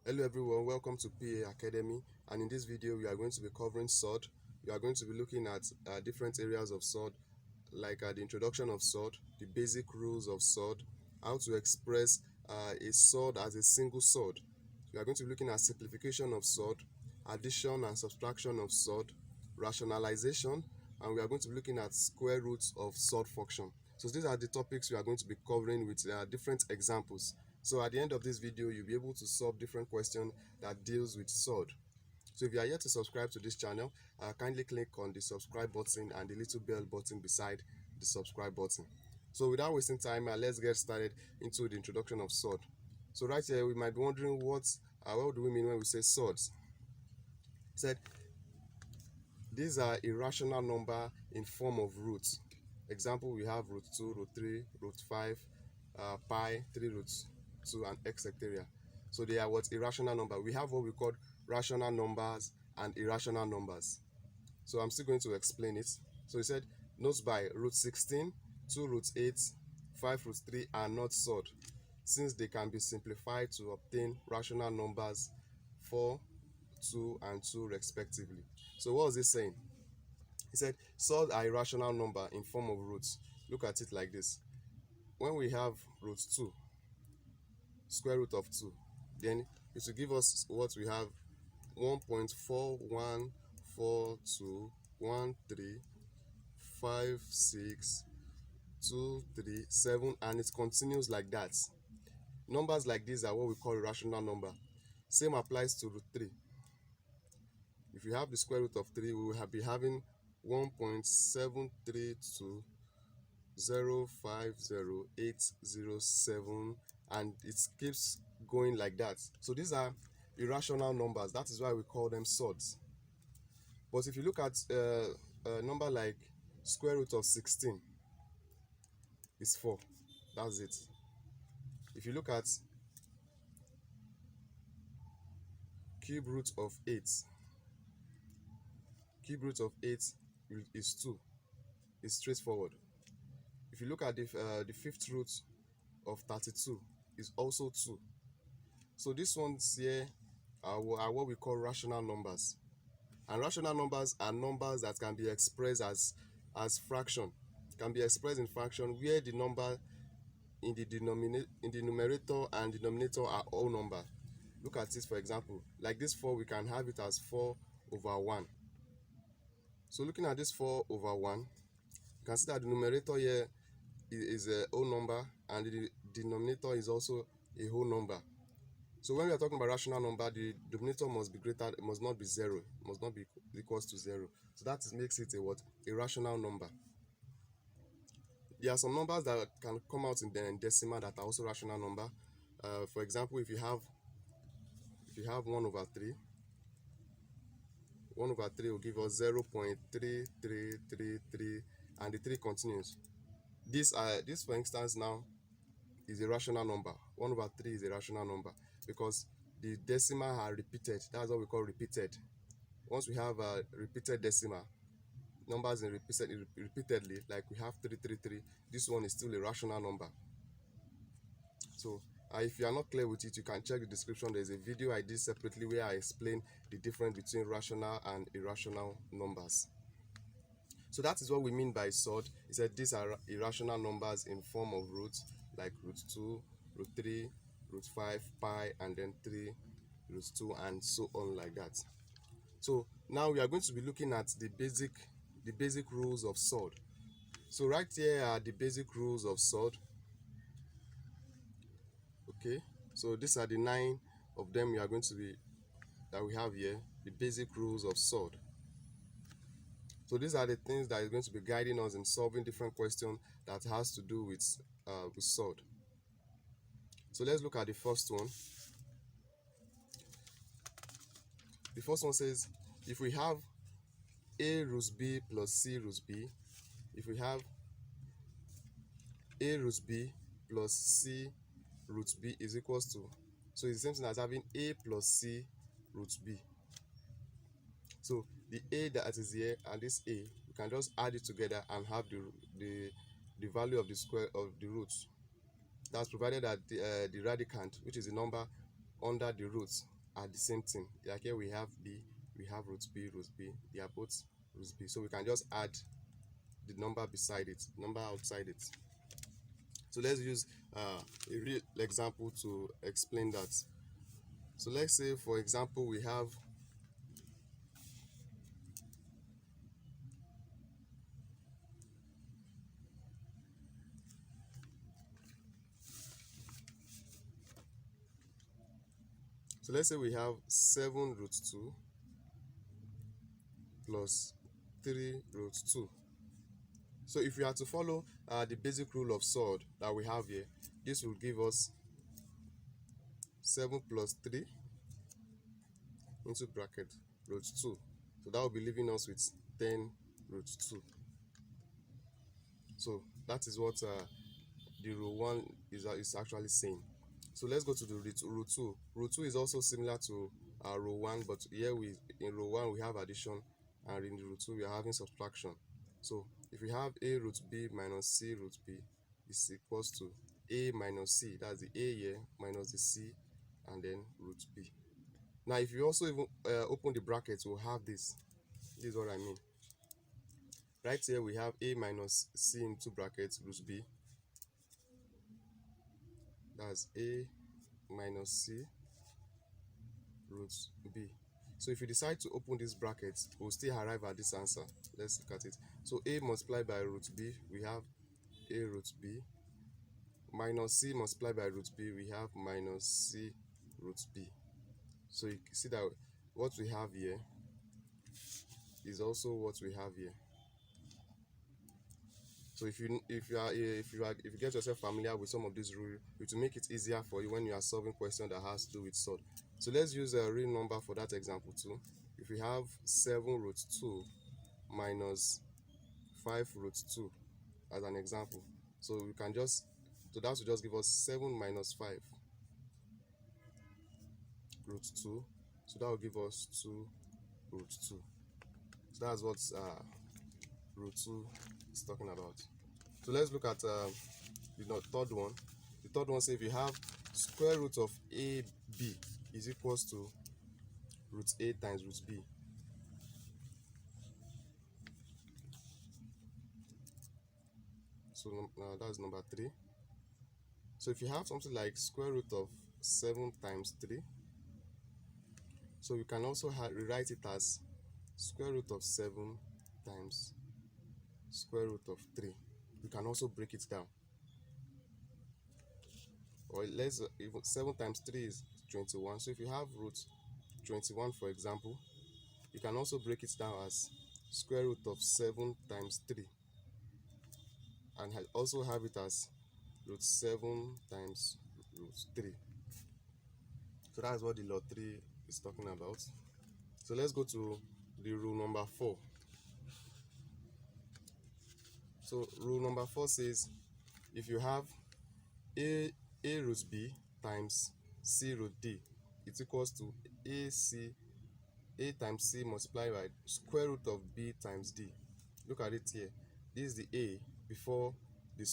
Hello everyone, welcome to PA Academy, and in this video we are going to be covering surd. We are going to be looking at different areas of surd, like the introduction of surd, the basic rules of surd, how to express a surd as a single surd. We are going to be looking at simplification of surd, addition and subtraction of surd, rationalization, and we are going to be looking at square roots of surd function. So these are the topics we are going to be covering with different examples. So at the end of this video, you'll be able to solve different questions that deals with surd. So if you are yet to subscribe to this channel, kindly click on the subscribe button and the little bell button beside the subscribe button. So without wasting time, let's get started into the introduction of surd. So right here, we might be wondering what do we mean when we say surds? Said these are irrational number in form of roots. Example, we have root 2, root 3, root 5, pi, 3 root 2, and etc. So they are what? Irrational number. We have what we call rational numbers and irrational numbers. So I'm still going to explain it. So he said, notes by root 16, 2 root 8, 5 root 3 are not surd, since they can be simplified to obtain rational numbers 4, 2, and 2 respectively. So what was he saying? He said surds are irrational number in form of roots. Look at it like this. When we have root 2, square root of 2, then it will give us what we have: 1.4142135623 and it continues like that. Numbers like these are what we call irrational number. Same applies to root 3. If you have the square root of 3, we will be having 1.732050,807, and it keeps going like that. So these are irrational numbers. That is why we call them surds. But if you look at a number like square root of 16 is 4. That's it. If you look at cube root of 8, cube root of 8 is 2. It's straightforward. If you look at the fifth root of 32, is also 2. So these ones here are what we call rational numbers. And rational numbers are numbers that can be expressed as fraction. Can be expressed in fraction where the number in the numerator and denominator are all number. Look at this, for example. Like this 4, we can have it as 4 over 1. So looking at this 4 over 1, you can see that the numerator here is a whole number and the denominator is also a whole number. So when we are talking about rational number, the denominator must not be 0, must not be equals to 0. So that makes it a what? A rational number. There are some numbers that can come out in the decimal that are also rational number. For example, if you have 1 over 3, 1 over 3 will give us 0.3333, and the 3 continues. This for instance now is a rational number. 1 over 3 is a rational number because the decimal are repeated. That's what we call repeated. Once we have a repeated decimal, numbers in repeatedly, like we have 333, this one is still a rational number. So if you are not clear with it, you can check the description. There's a video I did separately where I explain the difference between rational and irrational numbers. So that is what we mean by surd. It said these are irrational numbers in form of roots, like root 2, root 3, root 5, pi, and then 3, root 2, and so on like that. So now we are going to be looking at the basic rules of surd. So right here are the basic rules of surd. Okay, so these are the 9 of them we are going to be that we have here, the basic rules of surd. So these are the things that is going to be guiding us in solving different questions that has to do with surd. So let's look at the first one. The first one says, if we have a root b plus c root b, if we have a root b plus c root b is equals to, so it's the same thing as having a plus c root b. So the a that is here and this a, we can just add it together and have the value of the square of the roots. That's provided that the radicand, which is the number under the roots are the same thing. Like here we have B, we have root B, they are both root B. So we can just add the number beside it, number outside it. So let's use a real example to explain that. So let's say, for example, we have so let's say we have 7 root 2 plus 3 root 2. So if we are to follow the basic rule of surd that we have here, this will give us 7 plus 3 into bracket root 2. So that will be leaving us with 10 root 2. So that is what the rule 1 is actually saying. So let's go to the rule 2. Rule 2 is also similar to rule 1, but here in rule 1 we have addition, and in rule 2 we are having subtraction. So if we have a root b minus c root b is equals to a minus c, that's the a here, minus the c, and then root b. Now if you also even open the brackets, we'll have this. This is what I mean. Right here we have a minus c into brackets root b. That's a minus c root b. So if you decide to open this bracket, we'll still arrive at this answer. Let's look at it. So a multiplied by root b, we have a root b, minus c multiplied by root b, we have minus c root b. So you can see that what we have here is also what we have here. So if you get yourself familiar with some of these rules, it will make it easier for you when you are solving questions that has to do with surd. So let's use a real number for that example too. If we have 7 root 2 minus 5 root 2 as an example, so we can just, so that will just give us 7 minus 5 root 2. So that will give us 2 root 2. So that's what root 2 is talking about. So let's look at the third one. The third one says if you have square root of ab is equals to root a times root b. So that's number 3. So if you have something like square root of 7 times 3, so you can also rewrite it as square root of 7 times square root of 3. You can also break it down. Or let's even 7 times 3 is 21. So if you have root 21, for example, you can also break it down as square root of 7 times 3, and also have it as root 7 times root 3. So that's what the law 3 is talking about. So let's go to the rule number 4. So rule number 4 says if you have a root b times c root d, it's equals to a times c multiplied by square root of b times d. Look at it here. This is the a before the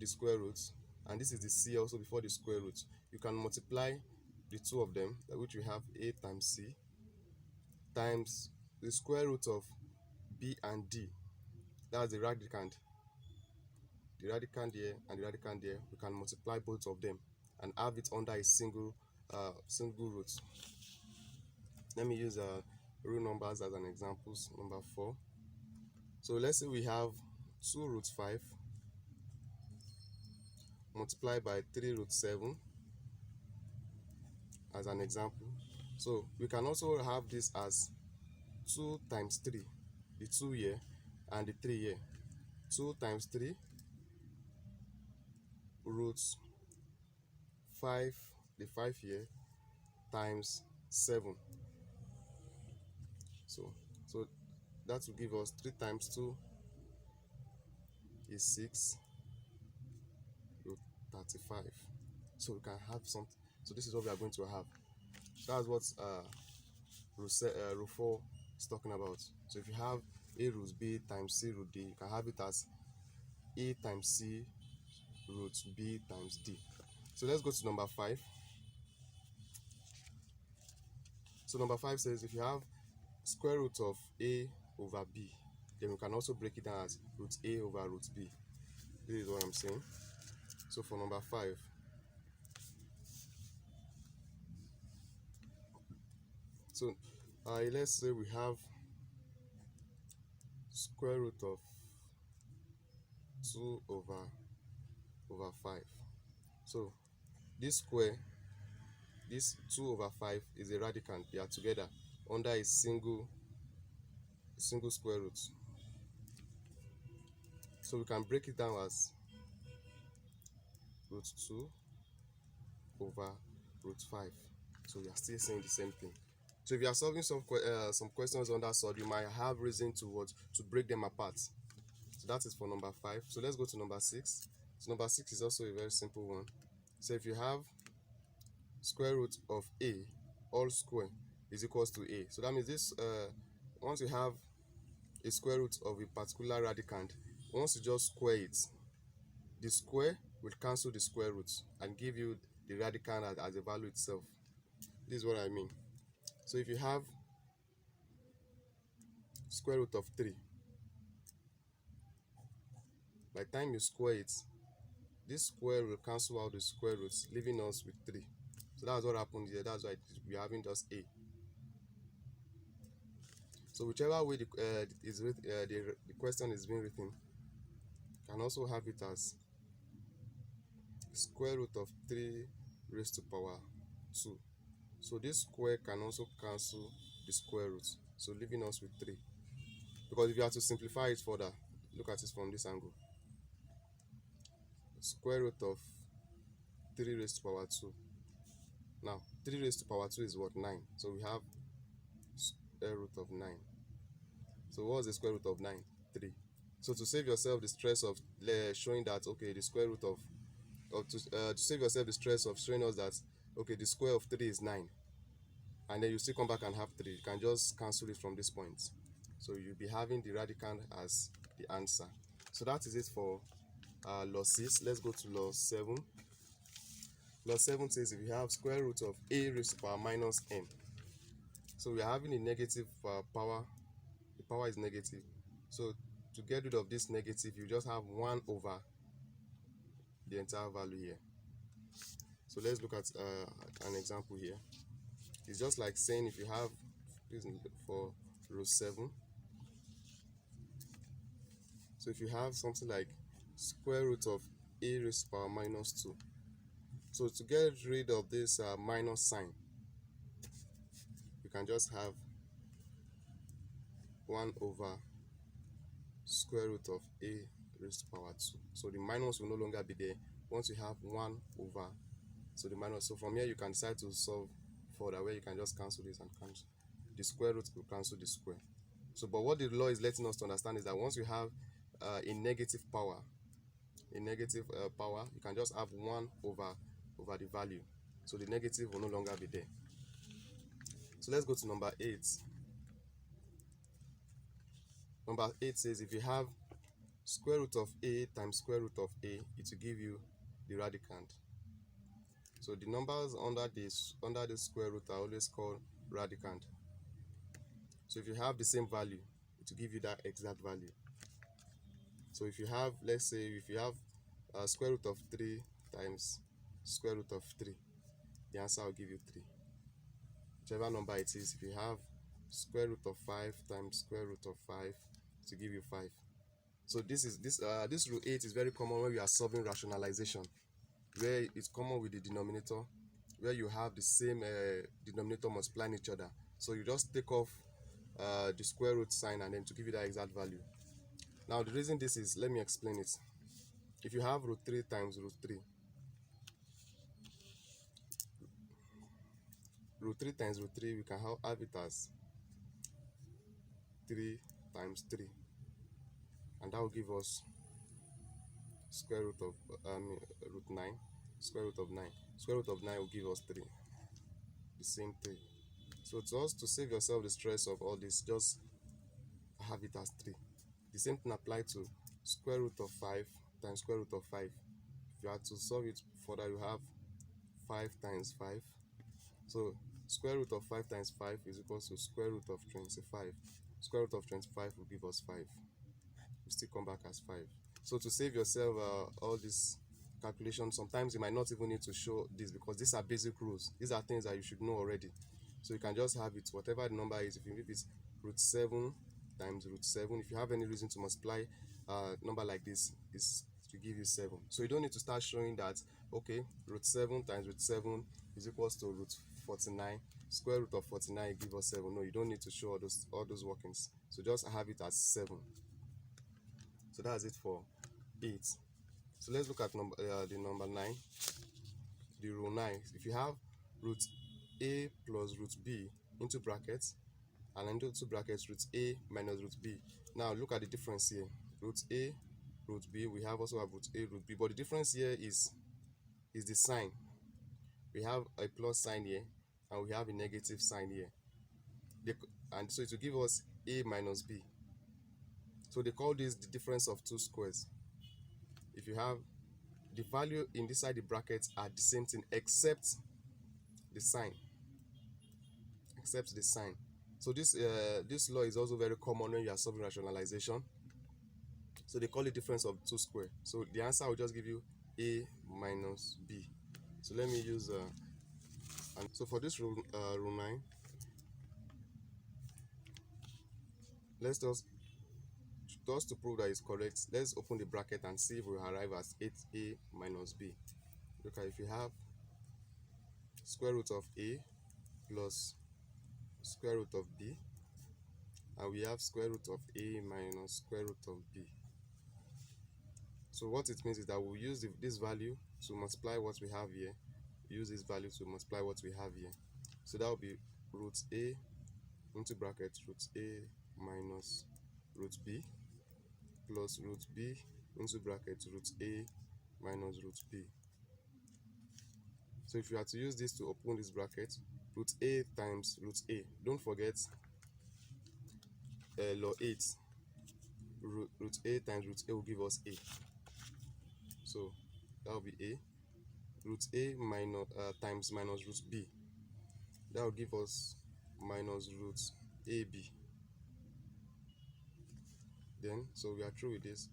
square root, and this is the c also before the square root. You can multiply the two of them, which we have a times c times the square root of b and d. That's the radicand. The radicand here and the radicand here, we can multiply both of them and have it under a single root. Let me use real numbers as an example. Number 4. So let's say we have 2 root 5 multiplied by 3 root 7 as an example. So we can also have this as 2 times 3, the 2 here and the 3 here. 2 times 3 root 5, the 5 here, times 7. So that will give us 3 times 2 is 6 root 35. So we can have something. So this is what we are going to have. That's what rule 4 is talking about. So if you have a root b times c root d, you can have it as a times c root b times d. So let's go to number 5. So number 5 says if you have square root of a over b, then we can also break it down as root a over root b. This is what I'm saying. So for number 5, so let's say we have square root of 2 over 5. So this square, this 2 over 5 is a radicand. They are together under a single square root. So we can break it down as root 2 over root 5. So we are still saying the same thing. So if you are solving some questions under Surd, you might have reason to break them apart. So that is for number 5. So let's go to number 6. So number 6 is also a very simple one. So if you have square root of a all square is equals to a. So that means this once you have a square root of a particular radicand, once you just square it, the square will cancel the square root and give you the radicand as a value itself. This is what I mean. So if you have square root of 3, by the time you square it, this square will cancel out the square roots, leaving us with 3. So that's what happened here. That's why we're having just a. So whichever way the question is being written, can also have it as square root of 3 raised to power 2. So this square can also cancel the square root, so leaving us with 3. Because if you have to simplify it further, look at it from this angle. Square root of 3 raised to power 2. Now 3 raised to power 2 is what? 9. So we have square root of 9. So what's the square root of 9? 3. So to save yourself the stress of showing that okay, the square root of to save yourself the stress of showing us that okay, the square of 3 is 9, and then you still come back and have 3, you can just cancel it from this point. So you'll be having the radicand as the answer. So that is it for law 6. Let's go to law 7. Law 7 says if you have square root of a raised to power minus n, so we are having a negative power. The power is negative. So to get rid of this negative, you just have 1 over the entire value here. So let's look at an example here. It's just like saying if you have, for row 7, so if you have something like square root of a raised to power minus 2, so to get rid of this minus sign, you can just have 1 over square root of a raised to power 2. So the minus will no longer be there once you have 1 over, so the minus. So from here you can decide to solve further, where you can just cancel this and cancel the square root will cancel the square. So but what the law is letting us to understand is that once you have a negative power, you can just have 1 over the value, so the negative will no longer be there. So let's go to number 8. Number 8 says if you have square root of a times square root of a, it will give you the radicand. So the numbers under this square root are always called radicand. So if you have the same value, it will give you that exact value. So if you have, let's say if you have square root of 3 times square root of 3, the answer will give you 3. Whichever number it is, if you have square root of 5 times square root of 5, to give you 5. So this rule 8 is very common when we are solving rationalization, where it's common with the denominator, where you have the same denominator multiplying each other. So you just take off the square root sign and then to give you that exact value. Now the reason this is, let me explain it. If you have root 3 times root 3, root 3 times root 3, we can have it as 3 times 3, and that will give us square root of root 9, square root of 9. Square root of 9 will give us 3, the same 3. So to save yourself the stress of all this, just have it as 3. The same thing applies to square root of 5 times square root of 5. If you have to solve it further, you have 5 times 5. So Square root of 5 times 5 is equals to square root of 25. Square root of 25 will give us 5. We still come back as 5. So to save yourself all this calculation, sometimes you might not even need to show this because these are basic rules. These are things that you should know already. So you can just have it, whatever the number is. If it's root 7 times root 7, if you have any reason to multiply number like this, is to give you 7. So you don't need to start showing that, okay, root 7 times root 7 is equals to root 49. Square root of 49 give us 7. No, you don't need to show all those workings. So just have it as 7. So that's it for 8. So let's look at the number 9, the row 9. If you have root a plus root b into brackets, and into two brackets root a minus root b. Now look at the difference here. Root a, root b, we also have root a, root b, but the difference here is the sign. We have a plus sign here and we have a negative sign here, and so it will give us a minus b. So they call this the difference of two squares. If you have the value inside the brackets are the same thing except the sign. So this law is also very common when you are solving rationalization. So they call it difference of two squares. So the answer will just give you a minus b. So let me use and so for this rule 9, let's just to prove that it's correct, let's open the bracket and see if we arrive at 8a minus b. Look at, if you have square root of a plus square root of b, and we have square root of a minus square root of b. So what it means is that we'll use this value to multiply what we have here. Use this value to multiply what we have here. So that will be root a into bracket root a minus root b plus root b into bracket root a minus root b. So if you are to use this to open this bracket, root a times root a, don't forget law 8, root a times root a will give us a. So that will be a. Root a minus times minus root b, that will give us minus root ab. Then so we are through with this,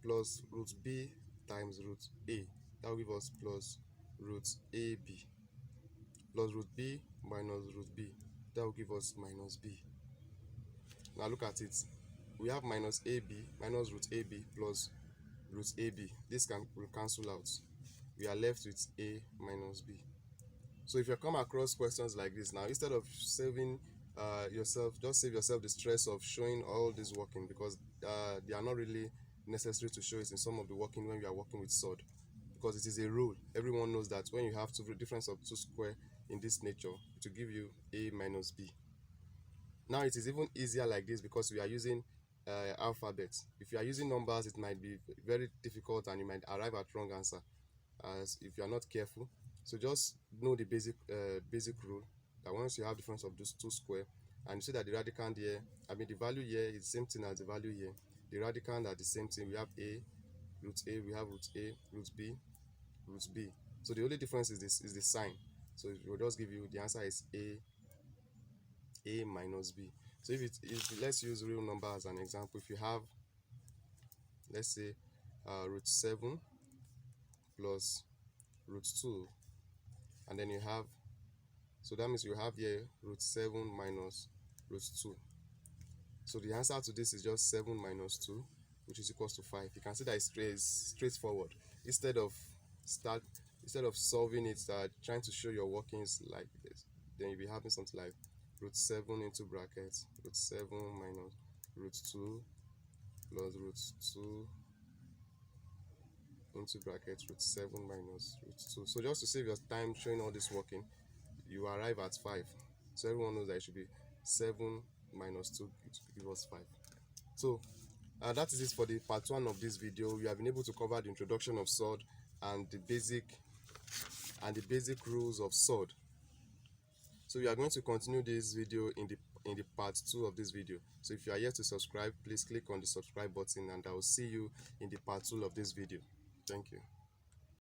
plus root b times root a, that will give us plus root ab, plus root b minus root b, that will give us minus b. Now look at it, we have minus ab minus root ab plus root ab. This will cancel out. We are left with a minus b. So if you come across questions like this, now instead of saving yourself, just save yourself the stress of showing all this working, because they are not really necessary to show it in some of the working when you are working with surd, because it is a rule. Everyone knows that when you have difference of two square in this nature, it will give you a minus b. Now it is even easier like this because we are using alphabet. If you are using numbers, it might be very difficult and you might arrive at wrong answer if you are not careful. So just know the basic rule that once you have difference of those two square, and you see that the radicand here, the value here is the same thing as the value here. The radicand are the same thing. We have a, we have root a, root b, root b. So the only difference is the sign. So it will just give you the answer is a minus b. So if let's use real number as an example. If you have, let's say root 7 plus root 2, and then you have, so that means you have here root 7 minus root 2. So the answer to this is just 7 minus 2, which is equals to 5. You can see that it's straightforward. Instead of solving it, trying to show your workings like this, then you'll be having something like root 7 into brackets root 7 minus root 2 plus root 2 into bracket root 7 minus root 2. So just to save your time showing all this working, you arrive at 5. So everyone knows that it should be 7 minus 2 to give us 5. So that is it for the part 1 of this video. We have been able to cover the introduction of surd and the basic rules of surd. So we are going to continue this video in the part 2 of this video. So if you are yet to subscribe, please click on the subscribe button, and I will see you in the part 2 of this video. Thank you.